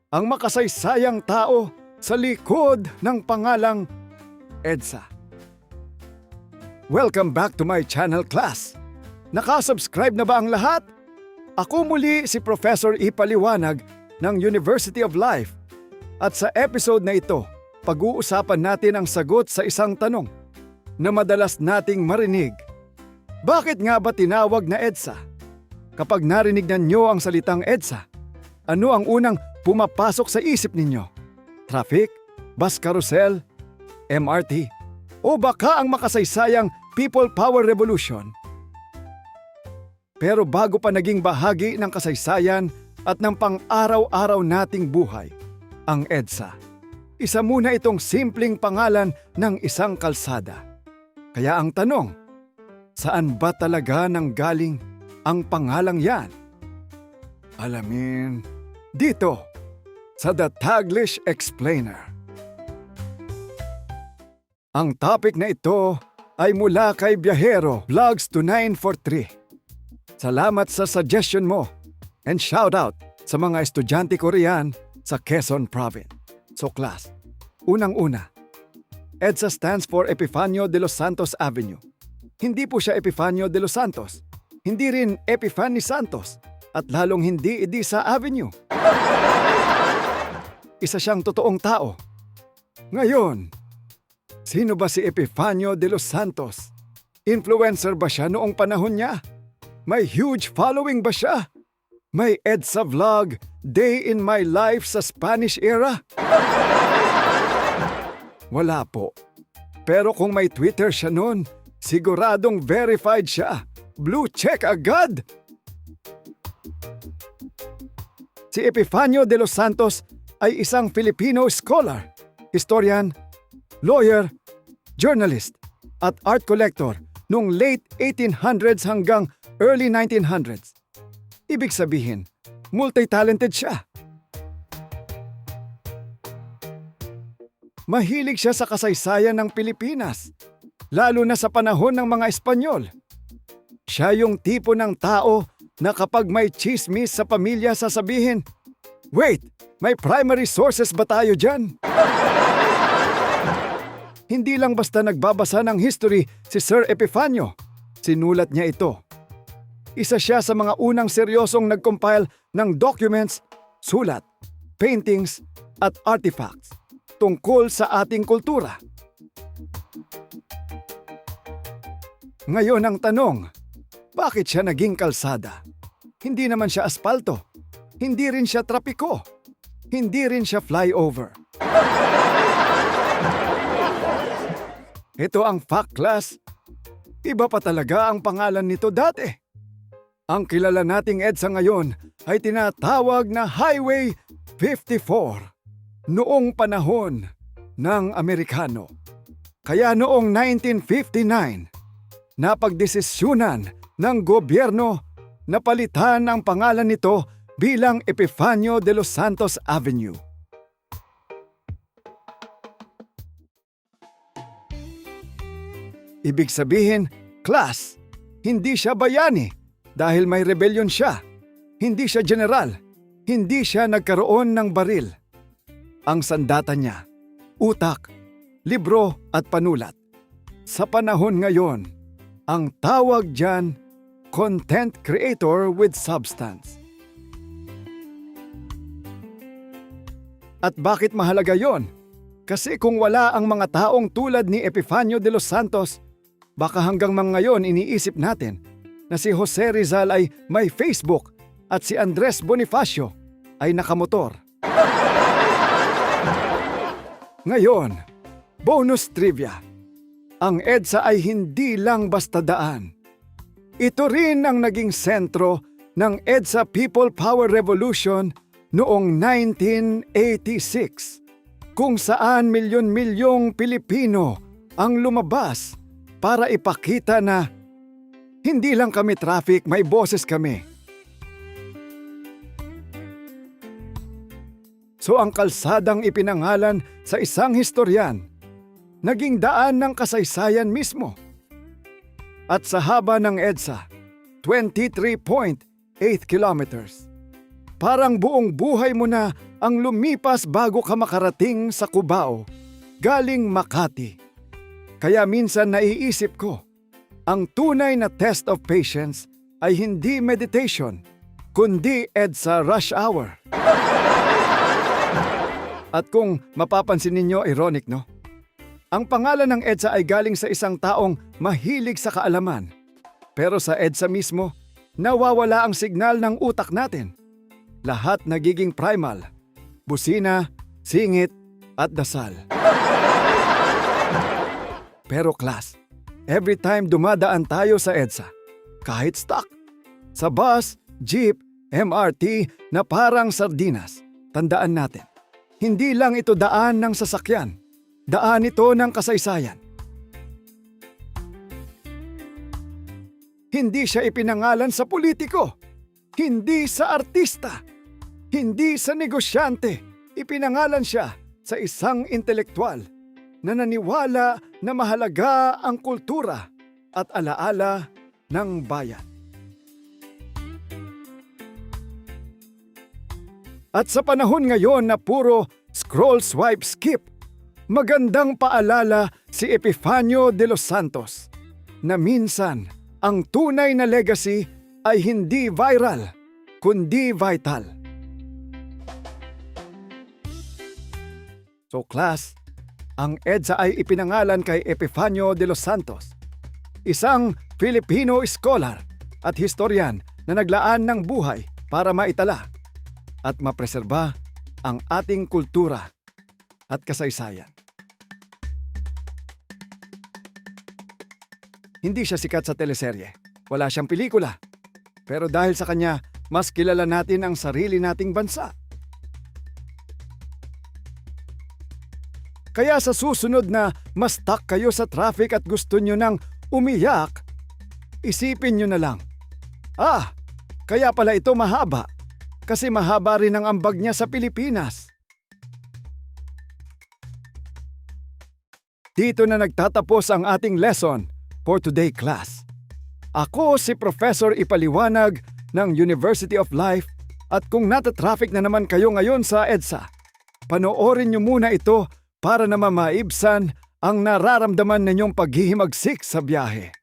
ang makasaysayang tao sa likod ng pangalang EDSA. Welcome back to my channel, class. Nakasubscribe na ba ang lahat? Ako muli si Professor Ipaliwanag ng University of Life. At sa episode na ito, pag-uusapan natin ang sagot sa isang tanong na madalas nating marinig. Bakit nga ba tinawag na EDSA? Kapag narinig ninyo ang salitang EDSA, ano ang unang pumapasok sa isip ninyo? Traffic? Bus carousel? MRT? O baka ang makasaysayang People Power Revolution? Pero bago pa naging bahagi ng kasaysayan at ng pang-araw-araw nating buhay, ang EDSA, isa muna itong simpleng pangalan ng isang kalsada. Kaya ang tanong, saan ba talaga nanggaling ang pangalang yan? Alamin dito sa The Taglish Explainer. Ang topic na ito ay mula kay Biyahero Vlogs 2943. Salamat sa suggestion mo and shout out sa mga estudyante ko riyan sa Quezon Province. So class, unang-una, EDSA stands for Epifanio de los Santos Avenue. Hindi po siya Epifanio de los Santos, hindi rin Epifani Santos, at lalong hindi Edisa Avenue. Isa siyang totoong tao. Ngayon, sino ba si Epifanio de los Santos? Influencer ba siya noong panahon niya? May huge following ba siya? May EDSA vlog, Day in My Life sa Spanish era? Wala po. Pero kung may Twitter siya noon, siguradong verified siya. Blue check agad! Si Epifanio de los Santos ay isang Filipino scholar, historian, lawyer, journalist, at art collector noong late 1800s hanggang early 1900s. Ibig sabihin, multi-talented siya. Mahilig siya sa kasaysayan ng Pilipinas, lalo na sa panahon ng mga Espanyol. Siya yung tipo ng tao na kapag may chismis sa pamilya sasabihin, "Wait, may primary sources ba tayo dyan?" Hindi lang basta nagbabasa ng history si Sir Epifanio. Sinulat niya ito. Isa siya sa mga unang seryosong nag-compile ng documents, sulat, paintings, at artifacts tungkol sa ating kultura. Ngayon ang tanong, bakit siya naging kalsada? Hindi naman siya aspalto. Hindi rin siya trapiko. Hindi rin siya flyover. Ito ang fact, class. Iba pa talaga ang pangalan nito dati. Ang kilala nating EDSA ngayon ay tinatawag na Highway 54 noong panahon ng Amerikano. Kaya noong 1959, napagdesisyunan ng gobyerno na palitan ang pangalan nito bilang Epifanio de los Santos Avenue. Ibig sabihin, class, hindi siya bayani dahil may rebellion siya. Hindi siya general. Hindi siya nagkaroon ng baril. Ang sandata niya, utak, libro at panulat. Sa panahon ngayon, ang tawag diyan, content creator with substance. At bakit mahalaga yon? Kasi kung wala ang mga taong tulad ni Epifanio de los Santos, baka hanggang ngayon iniisip natin na si Jose Rizal ay may Facebook at si Andres Bonifacio ay nakamotor. Ngayon, bonus trivia. Ang EDSA ay hindi lang basta daan. Ito rin ang naging sentro ng EDSA People Power Revolution noong 1986, kung saan milyon-milyong Pilipino ang lumabas para ipakita na hindi lang kami traffic, may boses kami. So ang kalsadang ipinangalan sa isang historian, naging daan ng kasaysayan mismo. At sa haba ng EDSA, 23.8 kilometers. Parang buong buhay mo na ang lumipas bago ka makarating sa Cubao, galing Makati. Kaya minsan naiisip ko, ang tunay na test of patience ay hindi meditation, kundi EDSA rush hour. At kung mapapansin ninyo, ironic no? Ang pangalan ng EDSA ay galing sa isang taong mahilig sa kaalaman. Pero sa EDSA mismo, nawawala ang signal ng utak natin. Lahat nagiging primal, busina, singit, at dasal. Pero class, every time dumadaan tayo sa EDSA, kahit stuck, sa bus, jeep, MRT na parang sardinas, tandaan natin, hindi lang ito daan ng sasakyan, daan ito ng kasaysayan. Hindi siya ipinangalan sa politiko, hindi sa artista, hindi sa negosyante. Ipinangalan siya sa isang intelektual na naniwala na mahalaga ang kultura at alaala ng bayan. At sa panahon ngayon na puro scroll swipe skip, magandang paalala si Epifanio de los Santos na minsan ang tunay na legacy ay hindi viral, kundi vital. So class, ang EDSA ay ipinangalan kay Epifanio de los Santos, isang Filipino scholar at historian na naglaan ng buhay para maitala at mapreserba ang ating kultura at kasaysayan. Hindi siya sikat sa teleserye, wala siyang pelikula, pero dahil sa kanya, mas kilala natin ang sarili nating bansa. Kaya sa susunod na mas stuck kayo sa traffic at gusto nyo nang umiyak, isipin nyo na lang, kaya pala ito mahaba, kasi mahaba rin ang ambag niya sa Pilipinas. Dito na nagtatapos ang ating lesson for today class. Ako si Professor Ipaliwanag ng University of Life at kung nata-traffic na naman kayo ngayon sa EDSA, panoorin nyo muna ito para na mamaibsan ang nararamdaman ninyong paghihimagsik sa biyahe.